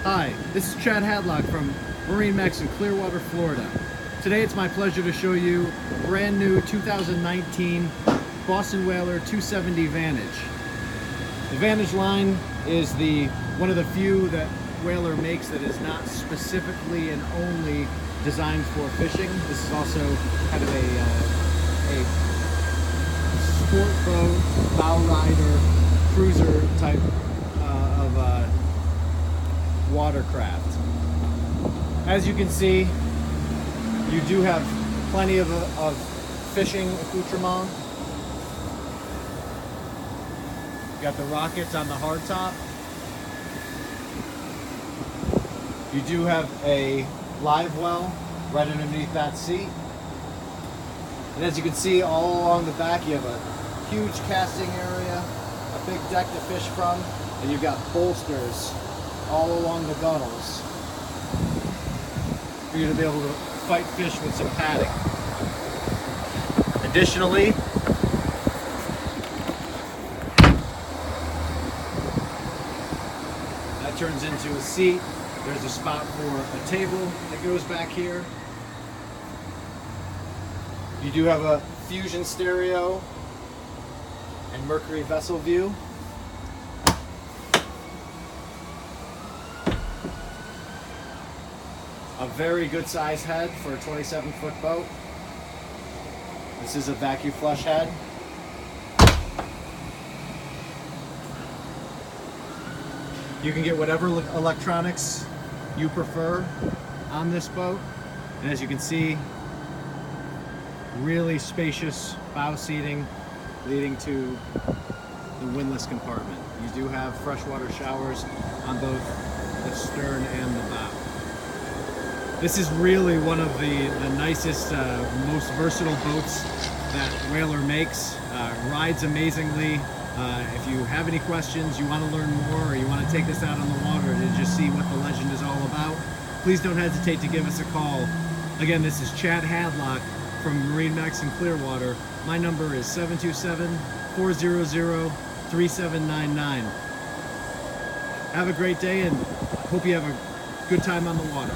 Hi, this is Chad Hadlock from MarineMax in Clearwater, Florida. Today it's my pleasure to show you a brand new 2019 Boston Whaler 270 Vantage. The Vantage line is one of the few that Whaler makes that is not specifically and only designed for fishing. This is also kind of a sport boat, bow rider, cruiser type of watercraft. As you can see, you do have plenty of fishing accoutrement. You got the rockets on the hardtop. You do have a live well right underneath that seat. And as you can see, all along the back, you have a huge casting area, a big deck to fish from, and you've got bolsters all along the gunnels for you to be able to fight fish with some padding. Additionally, that turns into a seat. There's a spot for a table that goes back here. You do have a fusion stereo and Mercury vessel view. A very good size head for a 27-foot boat. This is a vacuum flush head. You can get whatever electronics you prefer on this boat. And as you can see, really spacious bow seating leading to the windlass compartment. You do have freshwater showers on both the stern and the bow. This is really one of the nicest, most versatile boats that Whaler makes. Rides amazingly. If you have any questions, you want to learn more, or you want to take this out on the water to just see what the legend is all about, please don't hesitate to give us a call. Again, this is Chad Hadlock from MarineMax in Clearwater. My number is 727-400-3799. Have a great day and hope you have a good time on the water.